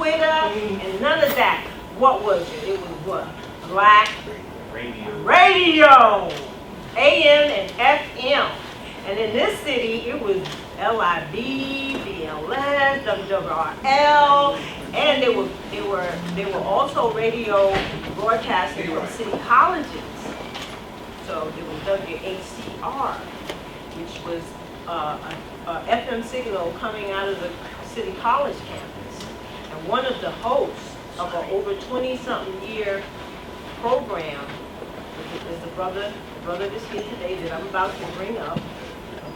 Twitter, and none of that. What was it? It was what? Black radio. AM and FM. And in this city, it was LIB, BLS, WWRL, and they were also radio broadcasting from city colleges. So there was WHCR, which was a FM signal coming out of the city college campus. And one of the hosts of an over 20-something year program is the brother that's here today that I'm about to bring up,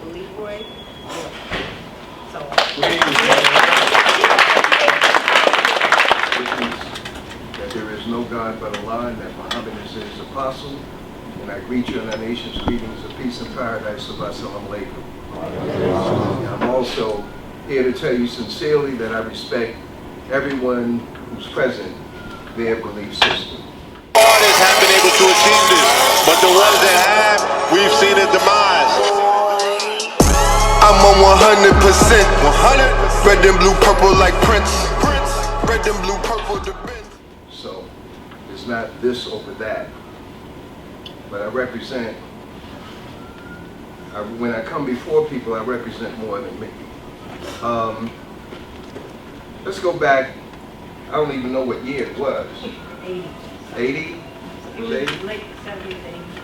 Leroy. So. That there is no God but Allah, and that Muhammad is his apostle. And I greet you in our nation's greetings of peace and paradise. Assalamu alaikum. I'm also here to tell you sincerely that I respect everyone who's present, their belief system. Artists have been able to achieve this, but the ones that have, we've seen a demise. I'm on 100%, 100. Red and blue, purple like Prince. Red and blue, purple the Benz. So it's not this over that, but I represent. When I come before people, I represent more than me. Let's go back. I don't even know what year it was. 80. 80? It was late 70s,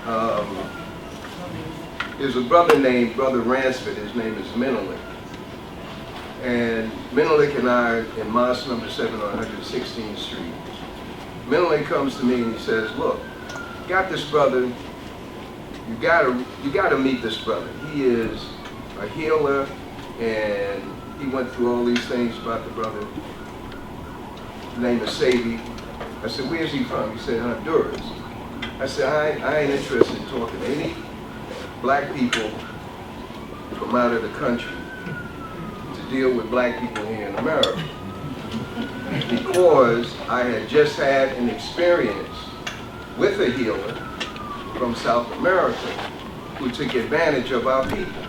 80s. There's a brother named Brother Ransford. His name is Menelik. And Menelik and I are in Mosque number 7 on 116th Street. Menelik comes to me and he says, look, you got this brother. You gotta meet this brother. He is a healer, and he went through all these things about the brother. His name is Sebi. I said, where's he from? He said, Honduras. I said, I ain't interested in talking to any black people from out of the country to deal with black people here in America. Because I had just had an experience with a healer from South America who took advantage of our people.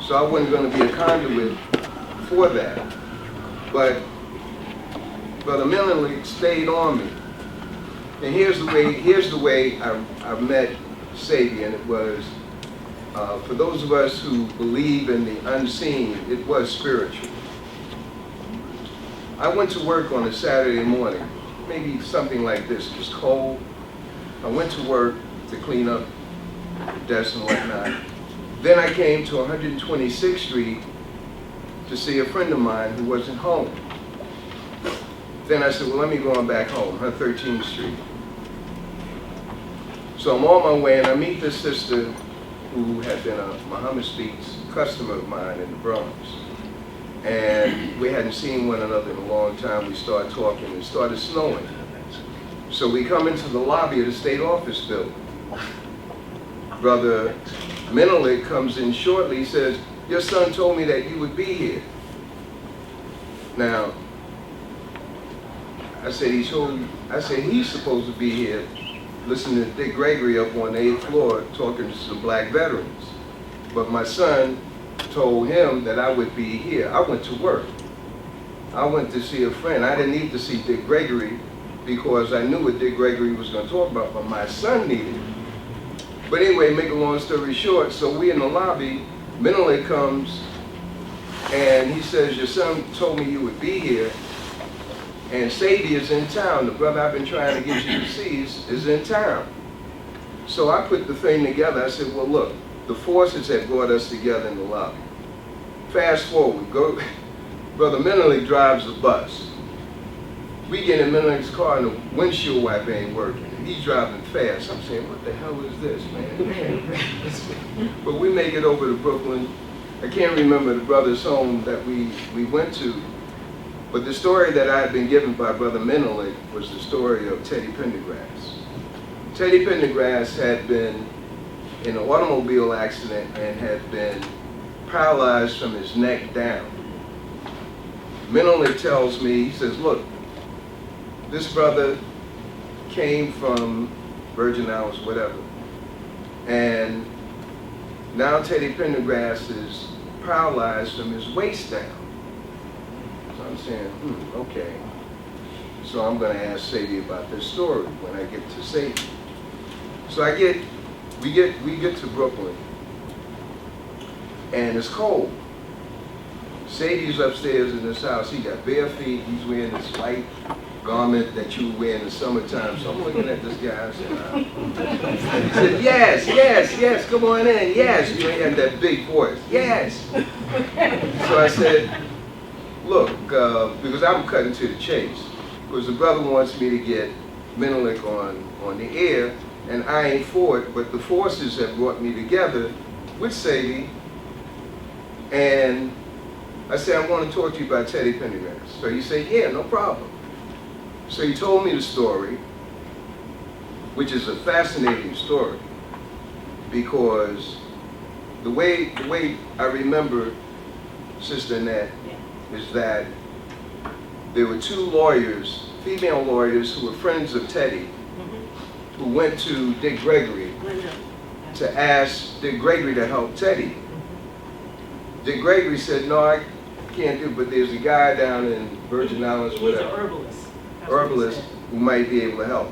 So I wasn't going to be a conduit for that. But Brother Menelik stayed on me. And here's the way I met Sebi, and it was, for those of us who believe in the unseen, it was spiritual. I went to work on a Saturday morning, maybe something like this. It was cold. I went to work to clean up the desks and whatnot. Then I came to 126th Street to see a friend of mine who wasn't home. Then I said, well, let me go on back home, 113th Street. So I'm on my way, and I meet this sister who had been a Muhammad Speaks customer of mine in the Bronx. And we hadn't seen one another in a long time. We started talking, and it started snowing. So we come into the lobby of the state office building. Brother Menelik comes in shortly. He says, your son told me that you would be here. Now, I said, he's supposed to be here listening to Dick Gregory up on the 8th floor talking to some black veterans. But my son told him that I would be here. I went to work. I went to see a friend. I didn't need to see Dick Gregory because I knew what Dick Gregory was going to talk about, but my son needed it. But anyway, make a long story short, so we in the lobby, Menelik comes and he says, your son told me you would be here, and Sebi is in town. The brother I've been trying to get you to see is in town. So I put the thing together. I said, well, look, the forces had brought us together in the lobby. Fast forward, Brother Menelik drives the bus. We get in Menelik's car and the windshield wiper ain't working. He's driving fast. I'm saying, what the hell is this, man? But we make it over to Brooklyn. I can't remember the brother's home that we went to, but the story that I had been given by Brother Menelik was the story of Teddy Pendergrass. Teddy Pendergrass had been in an automobile accident and had been paralyzed from his neck down. Menelik tells me, he says, look, this brother came from Virgin Islands, whatever, and now Teddy Pendergrass is paralyzed from his waist down. So I I'm saying, okay. So I'm going to ask Sebi about this story when I get to Sebi. So we get to Brooklyn, and it's cold. Sebi's upstairs in this house. He got bare feet. He's wearing this light garment that you wear in the summertime. So I'm looking at this guy. I said, and he said, yes, come on in. Yes. You ain't had that big voice. Yes. So I said, look, because I'm cutting to the chase. Because the brother wants me to get Menelik on the air, and I ain't for it, but the forces have brought me together with Sebi, and I said, I want to talk to you about Teddy Pendergrass. So he said, yeah, no problem. So he told me the story, which is a fascinating story, because the way I remember Sister Annette is that there were two lawyers, female lawyers, who were friends of Teddy, who went to Dick Gregory to ask Dick Gregory to help Teddy. Dick Gregory said, no, I can't do it, but there's a guy down in Virgin Islands, whatever. He's an herbalist. Herbalist who might be able to help.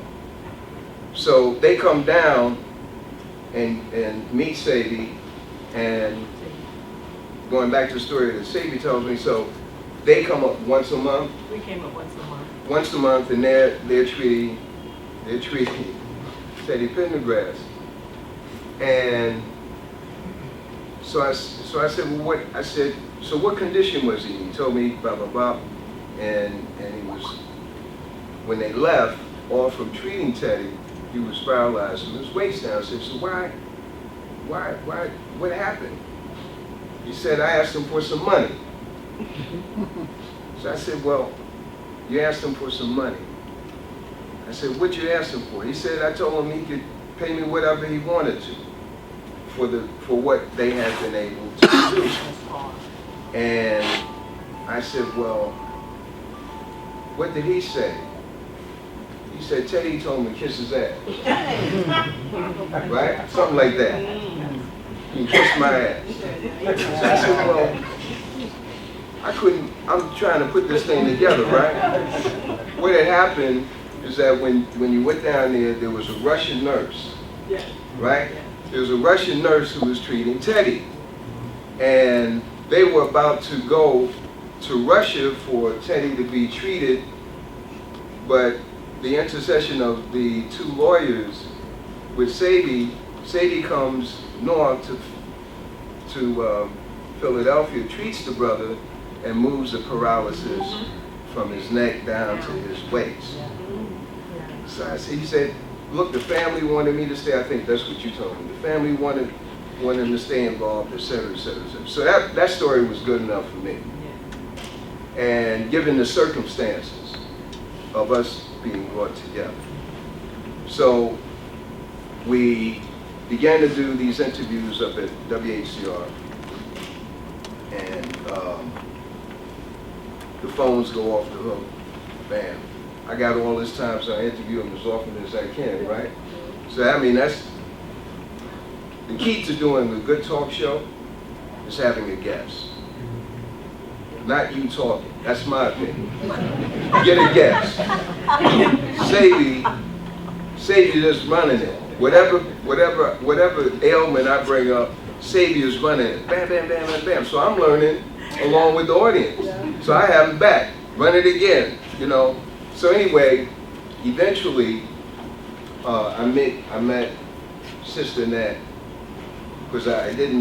So they come down and meet Sebi, and going back to the story that Sebi tells me, so they come up once a month. We came up once a month. Once a month, and they're treating Teddy Pendergrass. And so I said, well, what? I said, so what condition was he? He told me blah blah blah, and he was, when they left, all from treating Teddy, he was paralyzed from his waist down. I said, so why, what happened? He said, I asked him for some money. So I said, well, you asked him for some money. I said, what'd you ask him for? He said, I told him he could pay me whatever he wanted to for what they had been able to do. And I said, well, what did he say? He said, Teddy told me to kiss his ass. Right? Something like that. He kissed my ass. So I said, well, I'm trying to put this thing together, right? What had happened is that when you went down there was a Russian nurse, right? There was a Russian nurse who was treating Teddy. And they were about to go to Russia for Teddy to be treated, but the intercession of the two lawyers with Sebi comes north to Philadelphia, treats the brother, and moves the paralysis from his neck down to his waist. So he said, look, the family wanted me to stay. I think that's what you told me. The family wanted him to stay involved, et cetera, et cetera, et cetera. So that story was good enough for me. And given the circumstances of us being brought together. So we began to do these interviews up at WHCR, and the phones go off the hook, bam. I got all this time, so I interview them as often as I can, right? So I mean, that's the key to doing a good talk show is having a guest. Not you talking, that's my opinion. Get a guest. Sebi just running it. Whatever ailment I bring up, Sebi is running it. Bam, bam, bam, bam, bam. So I'm learning along with the audience. So I have him back, run it again, you know. So anyway, eventually, I met Sister Nat, because I don't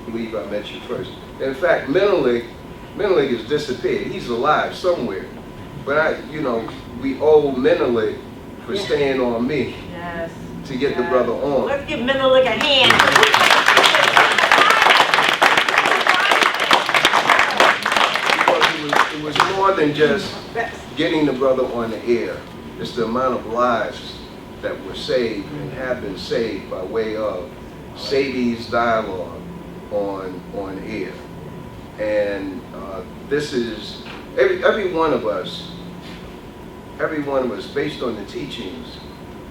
believe I met you first. In fact, Menelik has disappeared. He's alive somewhere. But we owe Menelik for staying on me to get the brother on. Let's give Menelik a hand. It was more than just getting the brother on the air. It's the amount of lives that were saved and have been saved by way of Sebi's dialogue on air. And this is every one of us, based on the teachings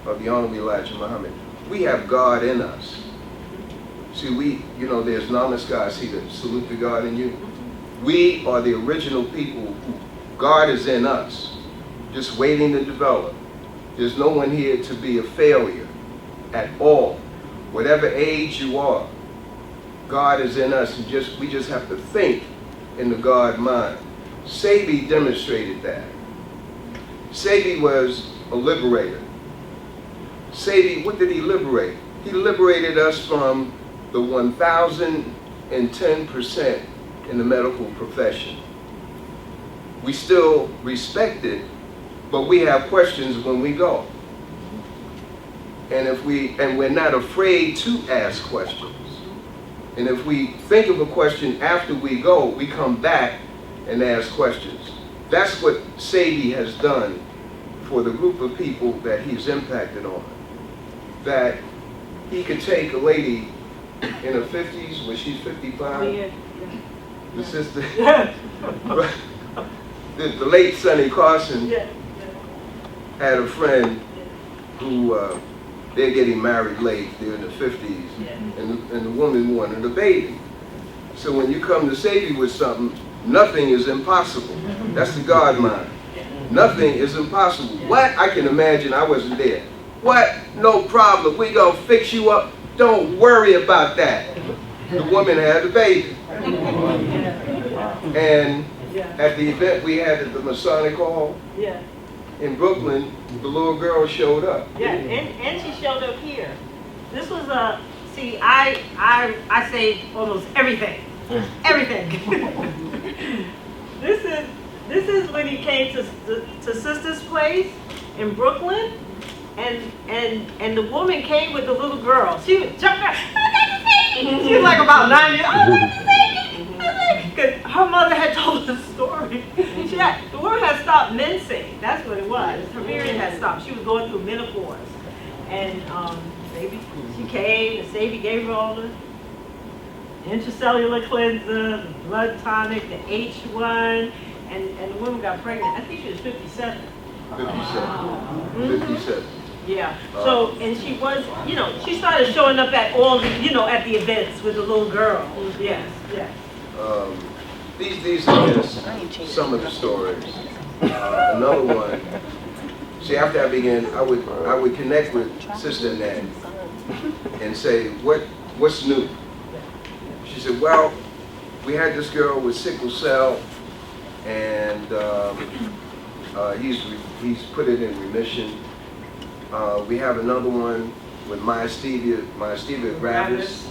of the Honorable Elijah Muhammad, we have God in us. See, there's Namaskar, see the salute to God in you. We are the original people who God is in us, just waiting to develop. There's no one here to be a failure at all. Whatever age you are, God is in us, and we just have to think in the God mind. Sebi demonstrated that. Sebi was a liberator. Sebi, what did he liberate? He liberated us from the 1,010% in the medical profession. We still respect it, but we have questions when we go. And we're not afraid to ask questions. And if we think of a question after we go, we come back and ask questions. That's what Sebi has done for the group of people that he's impacted on. That he could take a lady in her 50s, when she's 55, the sister, the late Sonny Carson had a friend who, they're getting married late, they're in the 50s, and the woman wanted a baby. So when you come to Sebi with something, nothing is impossible. That's the God mind. Nothing is impossible. What? I can imagine, I wasn't there. What? No problem. We gonna fix you up. Don't worry about that. The woman had the baby. And at the event we had at the Masonic Hall in Brooklyn, the little girl showed up. Yeah, and she showed up here. This was see, I say almost everything. Everything. This is when he came to Sister's place in Brooklyn, and the woman came with the little girl. She was jumping. She was like about 9 years old. Because her mother had told the story. The woman had stopped mincing. That's what it was. Her period had stopped. She was going through menopause, and she came, and Sebi gave her all the intracellular cleanser, the blood tonic, the H1, and the woman got pregnant. I think she was 57. 57. Yeah. So, and she was, she started showing up at all the, at the events with the little girl. Yes, yes. These are just some of the stories. Another one. See, after I began, I would connect with Sister Nan and say, what's new? She said, well, we had this girl with sickle cell, and he's put it in remission. We have another one with myasthenia gravis.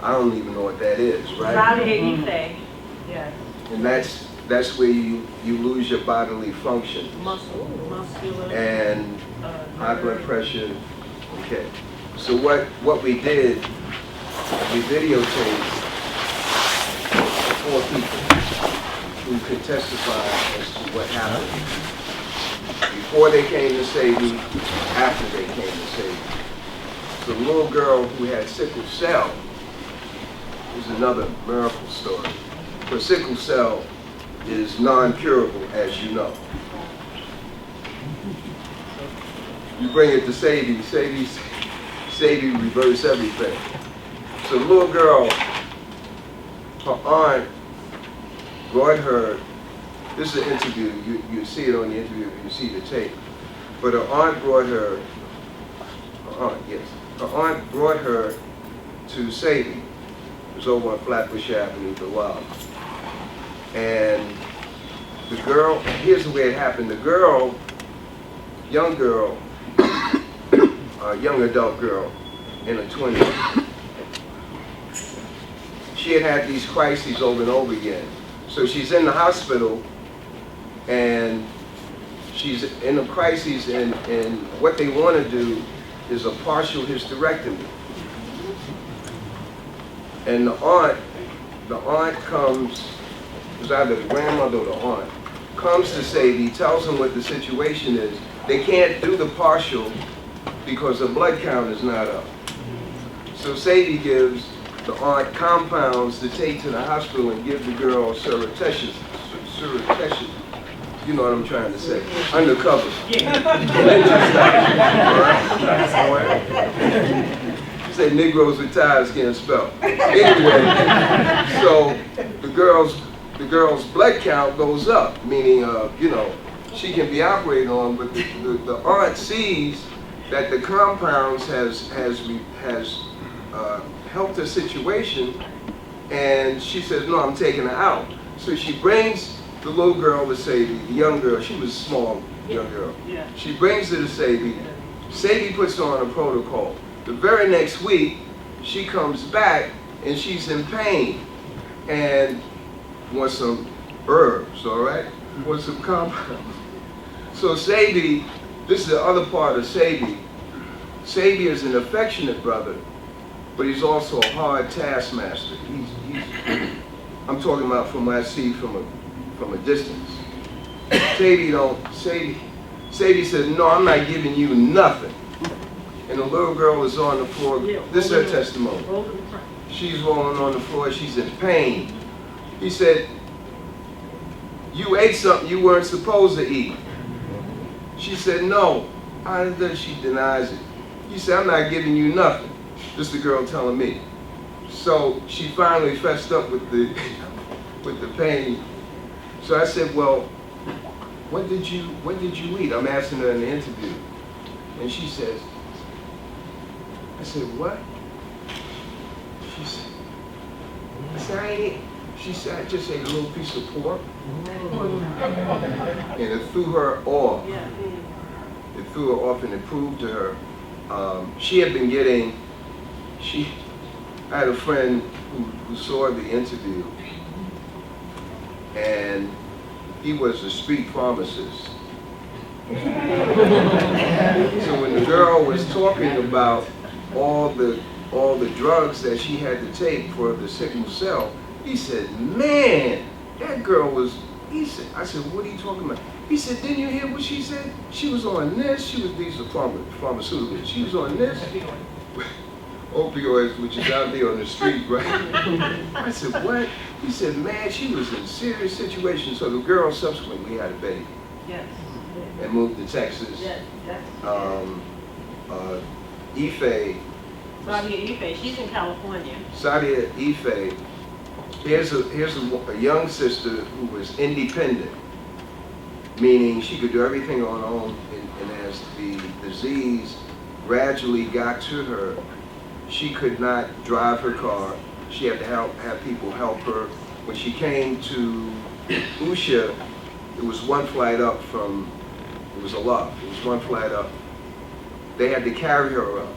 I don't even know what that is, right? Yes. And that's where you lose your bodily function. Muscular. And high blood pressure. Okay. So what we did, we videotaped 4 people who could testify as to what happened before they came to Sebi, after they came to Sebi. So the little girl who had sickle cell is another miracle story. But sickle cell is non-curable, as you know. You bring it to Sebi reverse everything. So the little girl, her aunt brought her, this is an interview, you see it on the interview, you see the tape. But her aunt brought her to Sebi. It was over on Flatbush Avenue, the Wild. And the girl, here's the way it happened. The girl, young adult girl in her 20s, she had these crises over and over again. So she's in the hospital, and she's in a crisis, and what they want to do is a partial hysterectomy. And the aunt comes, it was either the grandmother or the aunt, comes to Sebi, tells him what the situation is. They can't do the partial because the blood count is not up. So Sebi gives the aunt compounds to take to the hospital and give the girl surreptitious. You know what I'm trying to say. Undercover. All right? You say Negroes with ties can't spell. Anyway, so the girl's the girl's blood count goes up, meaning, you know, she can be operated on, but the aunt sees that the compounds has helped her situation, and she says, no, I'm taking her out. So she brings the little girl to Sebi, the young girl, she was a small young girl. Yeah. She brings her to Sebi. Sebi puts her on a protocol. The very next week, she comes back and she's in pain and wants some herbs, all right? Wants some compounds. So Sebi, this is the other part of Sebi. Sebi is an affectionate brother, but he's also a hard taskmaster. I'm talking about from what I see from a distance. Sebi says, no, I'm not giving you nothing. And the little girl is on the floor. This is her testimony. She's rolling on the floor, she's in pain. He said, you ate something you weren't supposed to eat. She said, no. She denies it. He said, I'm not giving you nothing. This is the girl telling me. So she finally fessed up with the pain. So I said, well, what did you eat? I'm asking her in the interview. And she says, I said, what? She said, I ate. She said, I just ate a little piece of pork. And it threw her off. It threw her off and it proved to her. She had been getting, I had a friend who saw the interview, and he was a street pharmacist. So when the girl was talking about all the drugs that she had to take for the sickle cell, he said, man, that girl was, I said, what are you talking about? He said, didn't you hear what she said? She was on this, these are pharmaceuticals, she was on this. Opioids, which is out there on the street, right? I said, what? He said, man, she was in serious situation. So the girl subsequently had a baby. Yes. And moved to Texas. Yes. Ife. Sadia Ife, she's in California. Sadia Ife. Here's a young sister who was independent, meaning she could do everything on her own, and as the disease gradually got to her, she could not drive her car. She had to have people help her. When she came to Usha, it was one flight up from, it was a loft, it was one flight up. They had to carry her up.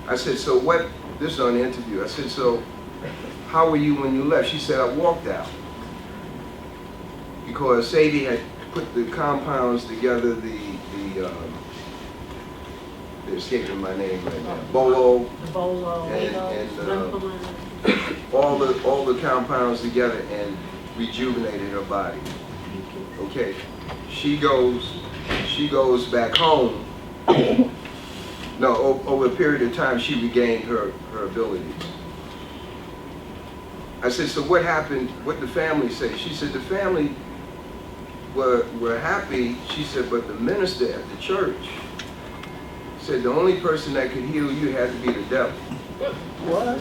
I said, so what, this is on the interview, I said, so how were you when you left? She said, I walked out. Because Sebi had put the compounds together, they're escaping my name right now, Bolo, and all the compounds together and rejuvenated her body. Okay, she goes back home. No, over a period of time, she regained her abilities. I said, so what happened? What did the family say? She said, the family were happy. She said, but the minister at the church said the only person that could heal you had to be the devil. What?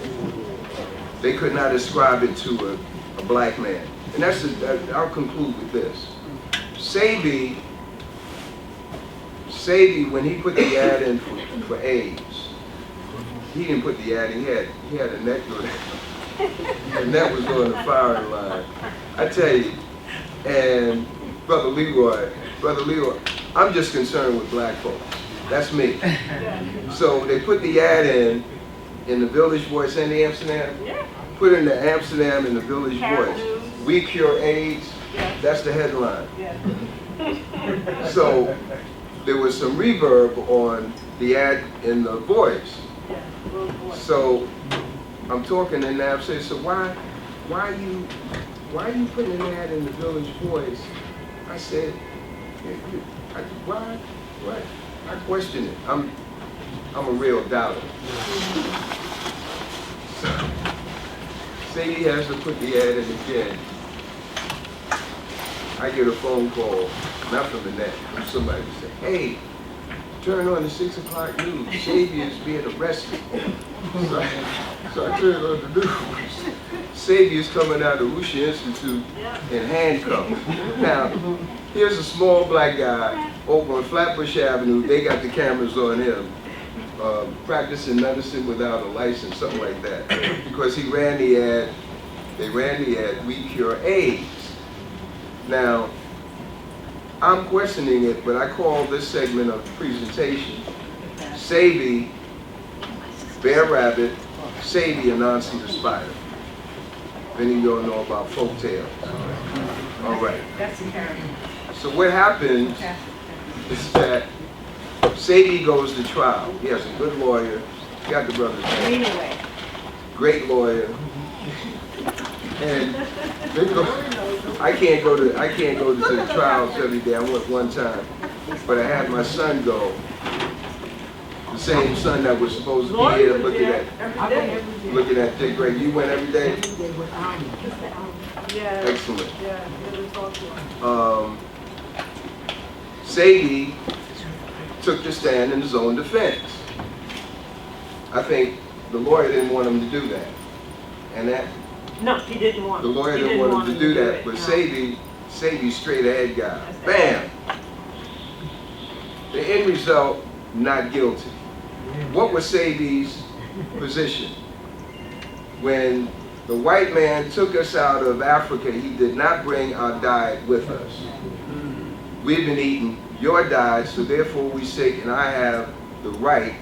They could not ascribe it to a black man. And I'll conclude with this. Sebi, when he put the ad in for AIDS, he didn't put the ad in, he had a neck on it. The neck was on the firing line. I tell you, and Brother Leroy, I'm just concerned with black folks. That's me. So they put the ad in the Village Voice and the Amsterdam. Put in the Amsterdam and the Village Voice. We cure AIDS. That's the headline. So there was some reverb on the ad in the Voice. So I'm talking and now saying, so why are you putting an ad in the Village Voice? I said, why? What? I question it. I'm a real doubter. So, Sadie has to put the ad in again. I get a phone call, not from the net, from somebody who said, hey, turn on the 6 o'clock news. Sebi is being arrested. So I turned on the news. Sebi is coming out of Usha Institute in handcuffs. Now, here's a small black guy over on Flatbush Avenue. They got the cameras on him. Practicing medicine without a license, something like that. Because he ran the ad, they ran the ad, "We cure AIDS." Now, I'm questioning it, but I call this segment of the presentation Sebi, Bear Rabbit, Sebi, Anansi the Spider. If any of y'all know about folk tales. All right. That's a character. So what happens is that Sebi goes to trial. He has a good lawyer. He got the brother's name. Anyway. Great lawyer. And they go, I can't go to the trials every day. I went one time, but I had my son go. The same son that was supposed to be here looking at Dick Gray. You went every day? Yeah. Excellent. Yeah, it was awesome. Sebi took the stand in his own defense. I think the lawyer didn't want him to do that. And that No, he didn't want. the lawyer didn't want him to do that, but Sebi straight ahead guy. Bam! The end result, not guilty. What was Sebi's position? When the white man took us out of Africa, he did not bring our diet with us. We've been eating your diet, so therefore we sick, and I have the right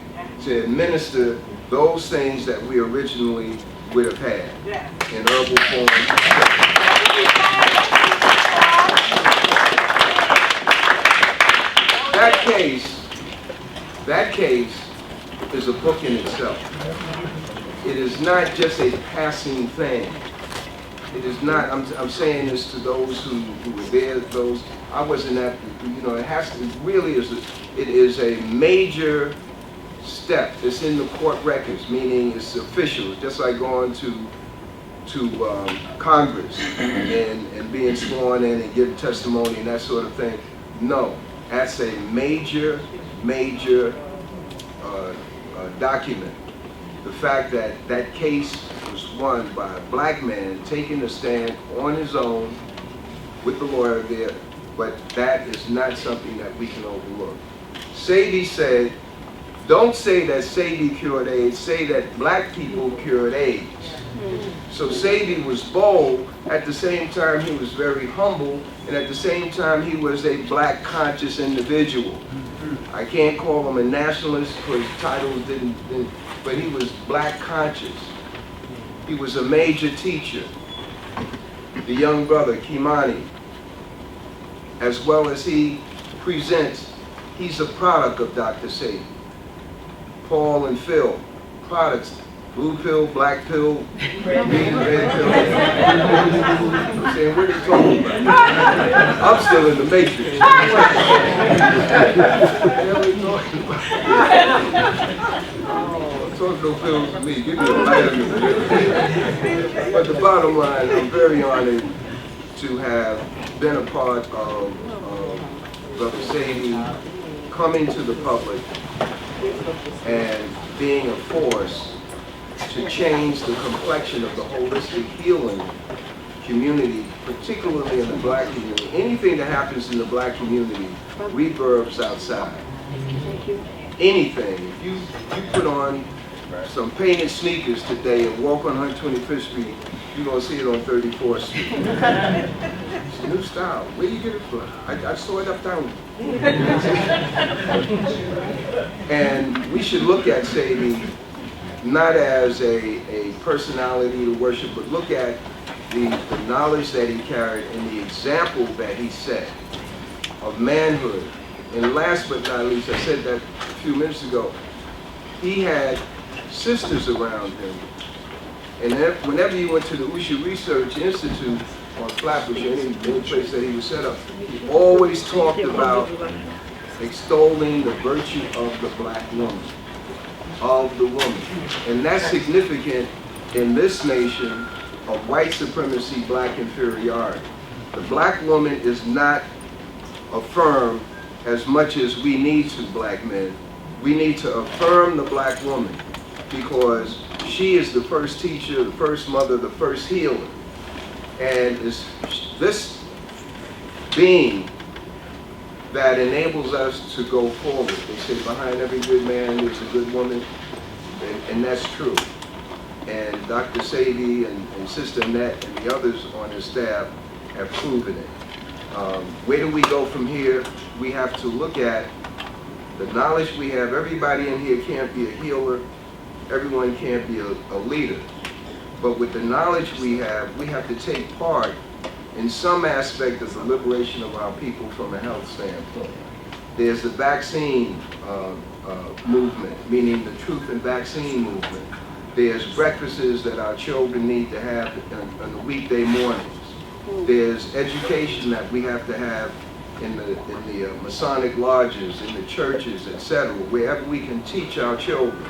to administer those things that we originally would have had in herbal form. That case is a book in itself. It is not just a passing thing. It is not, I'm saying this to those who were there, those, I wasn't at, it is a major step. It's in the court records, meaning it's official, just like going to Congress and being sworn in and giving testimony and that sort of thing. No, that's a major document. The fact that that case was won by a black man taking a stand on his own with the lawyer there, but that is not something that we can overlook. Sebi said, don't say that Sebi cured AIDS, say that black people cured AIDS. So Sebi was bold, at the same time he was very humble, and at the same time he was a black conscious individual. I can't call him a nationalist because titles didn't, but he was black conscious. He was a major teacher. The young brother, Kimani, as well as he presents, he's a product of Dr. Sebi. Paul and Phil, products, blue pill, black pill, green, red pill. I'm saying, what are you talking about? I'm still in the matrix. What are you talking about? Talk no pills to me, give me a vitamin. But the bottom line, I'm very honored to have been a part of Brother Sebi coming to the public and being a force to change the complexion of the holistic healing community, particularly in the black community. Anything that happens in the black community reverbs outside. Anything. If you put on some painted sneakers today and walk on 125th Street, you're going to see it on 34th Street. It's a new style. Where do you get it from? I saw it uptown. And we should look at Sebi not as a personality to worship, but look at the knowledge that he carried and the example that he set of manhood. And last but not least, I said that a few minutes ago, he had sisters around him. And whenever he went to the Usha Research Institute on Flatbush, any place that he was set up, he always talked about extolling the virtue of the black woman, of the woman. And that's significant in this nation of white supremacy, black inferiority. The black woman is not affirmed as much as we need to, black men, we need to affirm the black woman, because she is the first teacher, the first mother, the first healer. And it's this being that enables us to go forward. They say behind every good man there's a good woman, and that's true. And Dr. Sebi and Sister Annette and the others on the staff have proven it. Where do we go from here? We have to look at the knowledge we have. Everybody in here can't be a healer. Everyone can't be a leader. But with the knowledge we have to take part in some aspect of the liberation of our people from a health standpoint. There's the vaccine movement, meaning the truth and vaccine movement. There's breakfasts that our children need to have on the weekday mornings. There's education that we have to have in the Masonic lodges, in the churches, etc., wherever we can teach our children,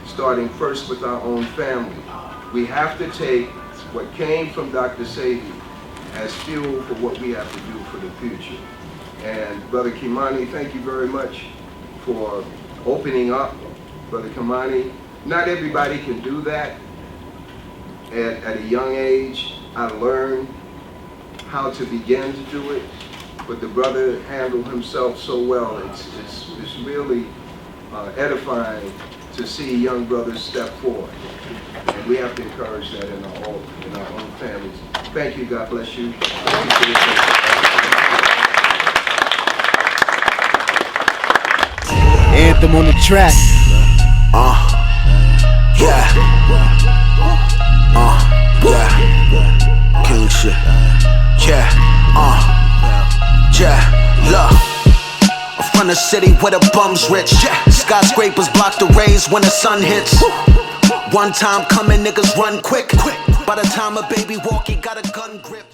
starting first with our own family. We have to take what came from Dr. Sebi as fuel for what we have to do for the future. And Brother Kimani, thank you very much for opening up. Brother Kimani, not everybody can do that. At a young age, I learned how to begin to do it, but the brother handled himself so well. It's really edifying to see young brothers step forward. And we have to encourage that in our own families. Thank you, God bless you. Thank you for this. Anthem on the track. Yeah. Yeah. King shit. Yeah. Yeah. Look. I'm from the city where the bums rich. Skyscrapers block the rays when the sun hits. One time coming, niggas run quick. By the time a baby walk, he got a gun grip.